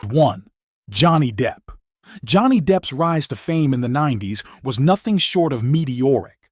1. Johnny Depp. Johnny Depp's rise to fame in the 90s was nothing short of meteoric.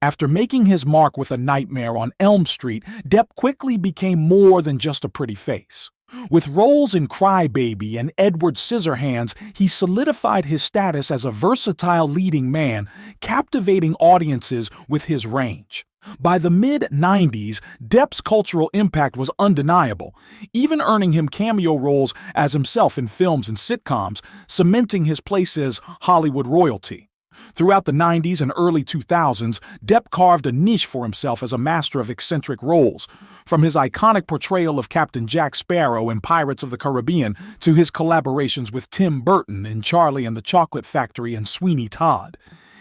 After making his mark with A Nightmare on Elm Street, Depp quickly became more than just a pretty face. With roles in Cry Baby and Edward Scissorhands, he solidified his status as a versatile leading man, captivating audiences with his range. By the mid-90s, Depp's cultural impact was undeniable, even earning him cameo roles as himself in films and sitcoms, cementing his place as Hollywood royalty. Throughout the 90s and early 2000s, Depp carved a niche for himself as a master of eccentric roles, from his iconic portrayal of Captain Jack Sparrow in Pirates of the Caribbean to his collaborations with Tim Burton in Charlie and the Chocolate Factory and Sweeney Todd.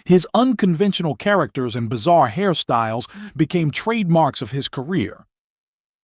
His unconventional characters and bizarre hairstyles became trademarks of his career.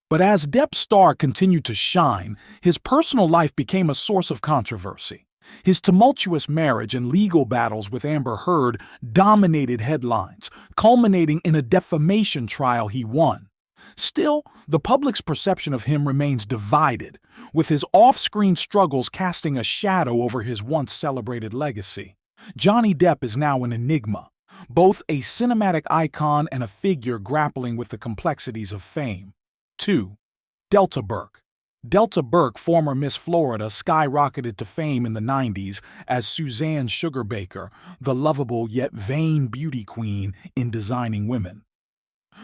But as Depp's star continued to shine, his personal life became a source of controversy. His tumultuous marriage and legal battles with Amber Heard dominated headlines, culminating in a defamation trial he won. Still, the public's perception of him remains divided, with his off-screen struggles casting a shadow over his once celebrated legacy. Johnny Depp is now an enigma, both a cinematic icon and a figure grappling with the complexities of fame. 2. Delta Burke. Delta Burke, former Miss Florida, skyrocketed to fame in the 90s as Suzanne Sugarbaker, the lovable yet vain beauty queen in Designing Women.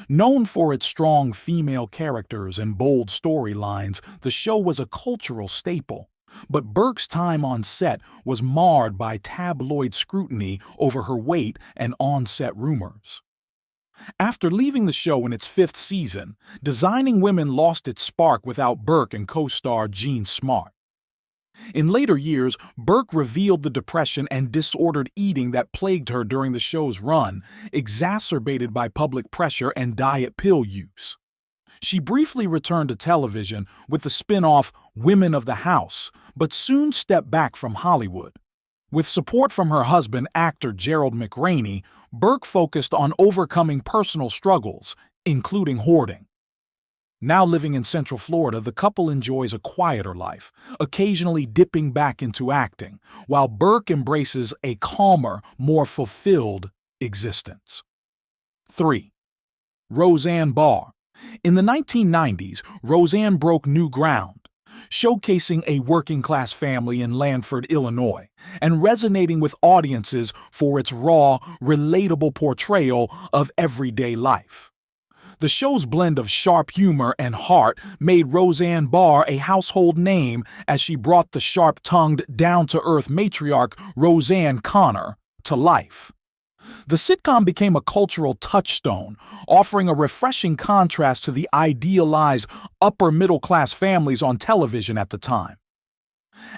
Known for its strong female characters and bold storylines, the show was a cultural staple. But Burke's time on set was marred by tabloid scrutiny over her weight and on-set rumors. After leaving the show in its 5th season, Designing Women lost its spark without Burke and co-star Jean Smart. In later years, Burke revealed the depression and disordered eating that plagued her during the show's run, exacerbated by public pressure and diet pill use. She briefly returned to television with the spin-off Women of the House, but soon stepped back from Hollywood. With support from her husband, actor Gerald McRaney, Burke focused on overcoming personal struggles, including hoarding. Now living in Central Florida, the couple enjoys a quieter life, occasionally dipping back into acting, while Burke embraces a calmer, more fulfilled existence. 3. Roseanne Barr. In the 1990s, Roseanne broke new ground, showcasing a working-class family in Lanford, Illinois, and resonating with audiences for its raw, relatable portrayal of everyday life. The show's blend of sharp humor and heart made Roseanne Barr a household name as she brought the sharp-tongued, down-to-earth matriarch Roseanne Connor to life. The sitcom became a cultural touchstone, offering a refreshing contrast to the idealized upper-middle-class families on television at the time.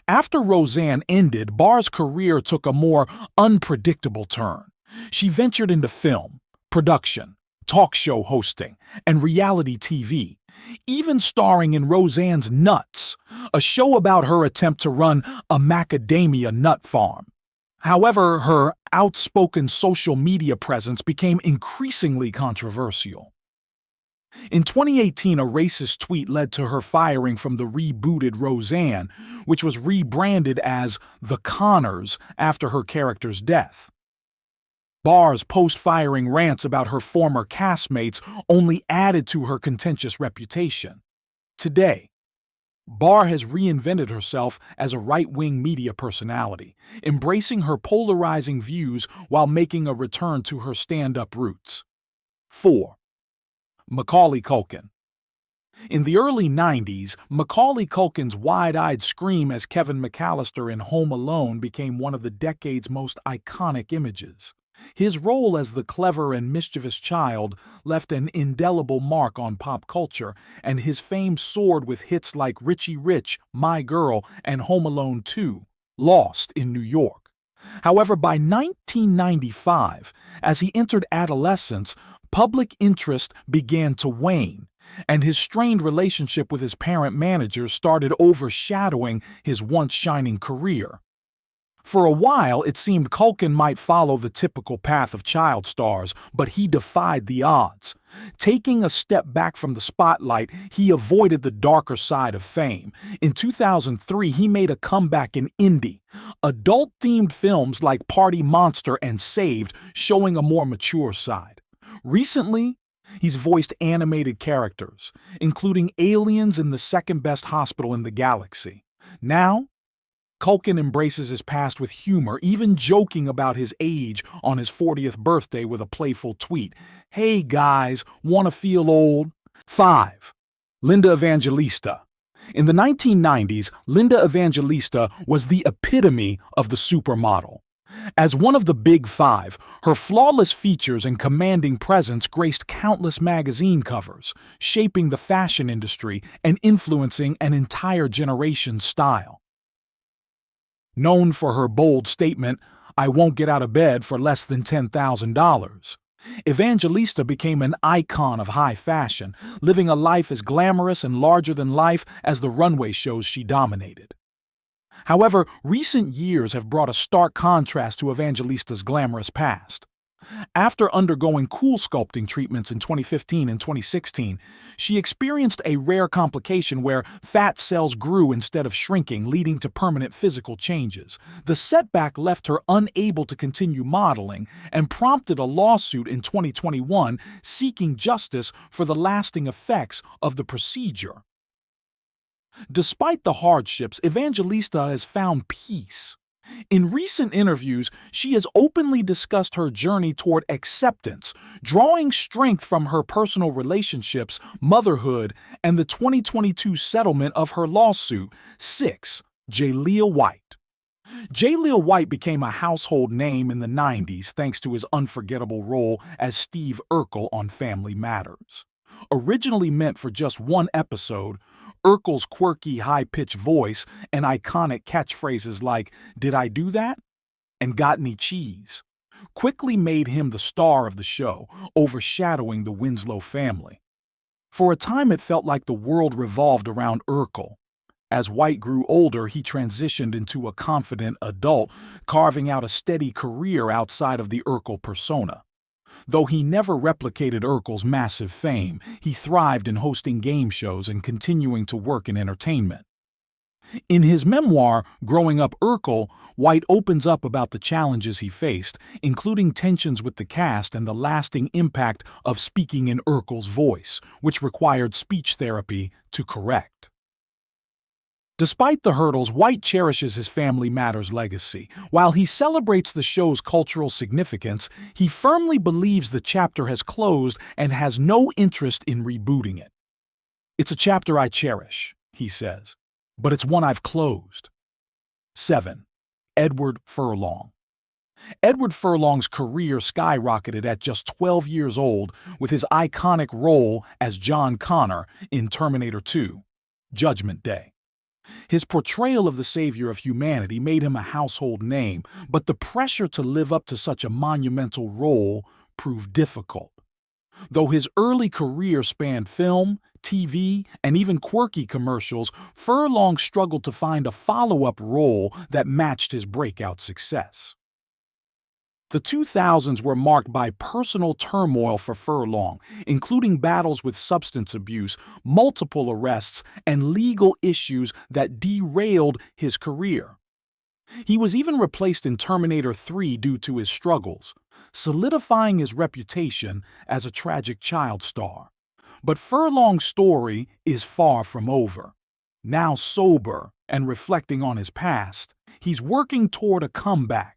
After Roseanne ended, Barr's career took a more unpredictable turn. She ventured into film, production, talk show hosting, and reality TV, even starring in Roseanne's Nuts, a show about her attempt to run a macadamia nut farm. However, her outspoken social media presence became increasingly controversial. In 2018, a racist tweet led to her firing from the rebooted Roseanne, which was rebranded as The Connors after her character's death. Barr's post-firing rants about her former castmates only added to her contentious reputation. Today, Barr has reinvented herself as a right-wing media personality, embracing her polarizing views while making a return to her stand-up roots. 4. Macaulay Culkin. In the early 90s, Macaulay Culkin's wide-eyed scream as Kevin McAllister in Home Alone became one of the decade's most iconic images. His role as the clever and mischievous child left an indelible mark on pop culture, and his fame soared with hits like Richie Rich, My Girl, and Home Alone 2, Lost in New York. However, by 1995, as he entered adolescence, public interest began to wane, and his strained relationship with his parent managers started overshadowing his once shining career. For a while, it seemed Culkin might follow the typical path of child stars, but he defied the odds. Taking a step back from the spotlight, he avoided the darker side of fame. In 2003, he made a comeback in indie, adult-themed films like Party Monster and Saved, showing a more mature side. Recently, he's voiced animated characters, including aliens in the second-best hospital in the galaxy. Now, Culkin embraces his past with humor, even joking about his age on his 40th birthday with a playful tweet. "Hey guys, wanna feel old?" 5. Linda Evangelista. In the 1990s, Linda Evangelista was the epitome of the supermodel. As one of the Big Five, her flawless features and commanding presence graced countless magazine covers, shaping the fashion industry and influencing an entire generation's style. Known for her bold statement, "I won't get out of bed for less than $10,000. Evangelista became an icon of high fashion, living a life as glamorous and larger than life as the runway shows she dominated. However, recent years have brought a stark contrast to Evangelista's glamorous past. After undergoing cool sculpting treatments in 2015 and 2016, she experienced a rare complication where fat cells grew instead of shrinking, leading to permanent physical changes. The setback left her unable to continue modeling and prompted a lawsuit in 2021 seeking justice for the lasting effects of the procedure. Despite the hardships, Evangelista has found peace. In recent interviews, she has openly discussed her journey toward acceptance, drawing strength from her personal relationships, motherhood, and the 2022 settlement of her lawsuit. 6. Jaleel White. Jaleel White became a household name in the 90s thanks to his unforgettable role as Steve Urkel on Family Matters. Originally meant for just one episode, Urkel's quirky, high-pitched voice and iconic catchphrases like, "Did I do that?" and "Got any cheese?" quickly made him the star of the show, overshadowing the Winslow family. For a time, it felt like the world revolved around Urkel. As White grew older, he transitioned into a confident adult, carving out a steady career outside of the Urkel persona. Though he never replicated Urkel's massive fame, he thrived in hosting game shows and continuing to work in entertainment. In his memoir, Growing Up Urkel, White opens up about the challenges he faced, including tensions with the cast and the lasting impact of speaking in Urkel's voice, which required speech therapy to correct. Despite the hurdles, White cherishes his Family Matters legacy. While he celebrates the show's cultural significance, he firmly believes the chapter has closed and has no interest in rebooting it. "It's a chapter I cherish," he says, "but it's one I've closed." 7. Edward Furlong. Edward Furlong's career skyrocketed at just 12 years old with his iconic role as John Connor in Terminator 2: Judgment Day. His portrayal of the savior of humanity made him a household name, but the pressure to live up to such a monumental role proved difficult. Though his early career spanned film, TV, and even quirky commercials, Furlong struggled to find a follow-up role that matched his breakout success. The 2000s were marked by personal turmoil for Furlong, including battles with substance abuse, multiple arrests, and legal issues that derailed his career. He was even replaced in Terminator 3 due to his struggles, solidifying his reputation as a tragic child star. But Furlong's story is far from over. Now sober and reflecting on his past, he's working toward a comeback.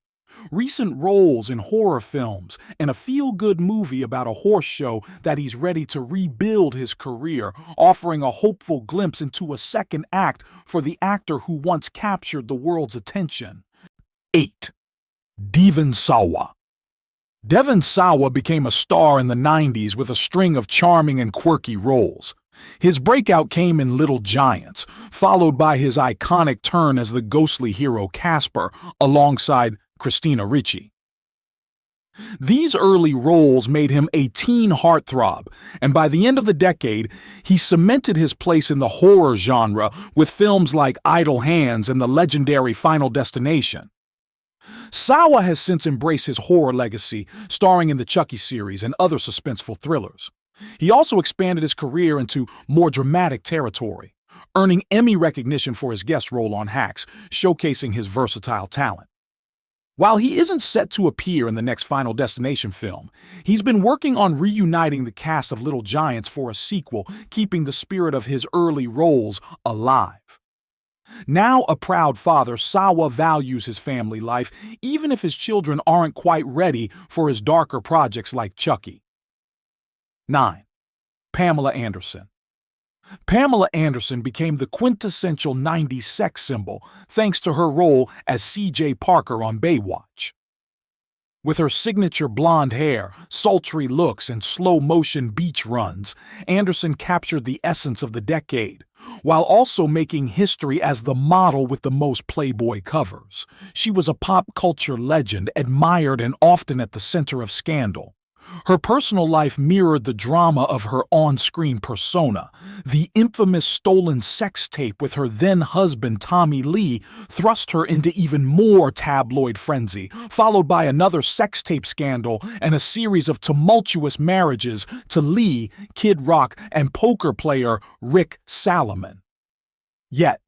Recent roles in horror films, and a feel-good movie about a horse show that he's ready to rebuild his career, offering a hopeful glimpse into a second act for the actor who once captured the world's attention. 8. Devon Sawa. Devon Sawa became a star in the 90s with a string of charming and quirky roles. His breakout came in Little Giants, followed by his iconic turn as the ghostly hero Casper, alongside Christina Ricci. These early roles made him a teen heartthrob, and by the end of the decade, he cemented his place in the horror genre with films like Idle Hands and the legendary Final Destination. Sawa has since embraced his horror legacy, starring in the Chucky series and other suspenseful thrillers. He also expanded his career into more dramatic territory, earning Emmy recognition for his guest role on Hacks, showcasing his versatile talent. While he isn't set to appear in the next Final Destination film, he's been working on reuniting the cast of Little Giants for a sequel, keeping the spirit of his early roles alive. Now a proud father, Sawa values his family life, even if his children aren't quite ready for his darker projects like Chucky. 9. Pamela Anderson. Pamela Anderson became the quintessential 90s sex symbol thanks to her role as C.J. Parker on Baywatch. With her signature blonde hair, sultry looks, and slow-motion beach runs, Anderson captured the essence of the decade, while also making history as the model with the most Playboy covers. She was a pop culture legend, admired and often at the center of scandal. Her personal life mirrored the drama of her on-screen persona. The infamous stolen sex tape with her then-husband Tommy Lee thrust her into even more tabloid frenzy, followed by another sex tape scandal and a series of tumultuous marriages to Lee, Kid Rock, and poker player Rick Salomon. Yet,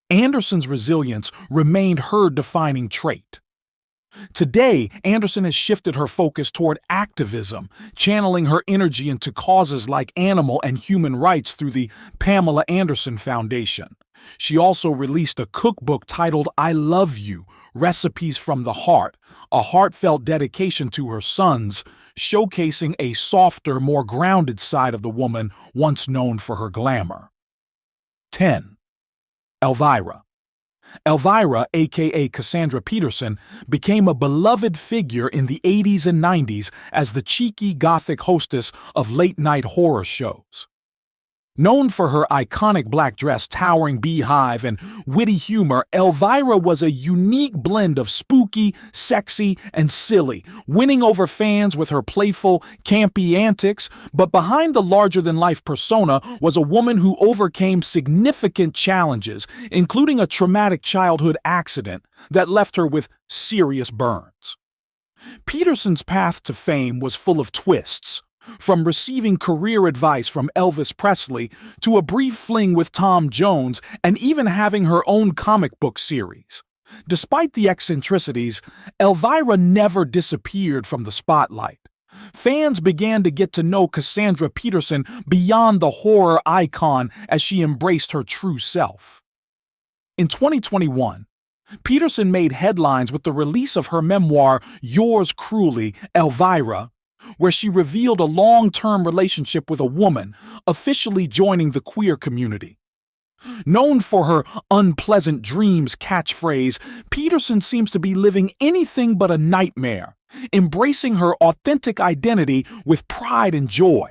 Anderson's resilience remained her defining trait. Today, Anderson has shifted her focus toward activism, channeling her energy into causes like animal and human rights through the Pamela Anderson Foundation. She also released a cookbook titled I Love You, Recipes from the Heart, a heartfelt dedication to her sons, showcasing a softer, more grounded side of the woman once known for her glamour. 10. Elvira. Elvira, aka Cassandra Peterson, became a beloved figure in the 80s and 90s as the cheeky gothic hostess of late-night horror shows. Known for her iconic black dress, towering beehive, and witty humor, Elvira was a unique blend of spooky, sexy, and silly, winning over fans with her playful, campy antics. But behind the larger-than-life persona was a woman who overcame significant challenges, including a traumatic childhood accident that left her with serious burns. Peterson's path to fame was full of twists. From receiving career advice from Elvis Presley to a brief fling with Tom Jones and even having her own comic book series. Despite the eccentricities, Elvira never disappeared from the spotlight. Fans began to get to know Cassandra Peterson beyond the horror icon as she embraced her true self. In 2021, Peterson made headlines with the release of her memoir, Yours Cruelly, Elvira, where she revealed a long-term relationship with a woman, officially joining the queer community. Known for her unpleasant dreams catchphrase, Peterson seems to be living anything but a nightmare, embracing her authentic identity with pride and joy.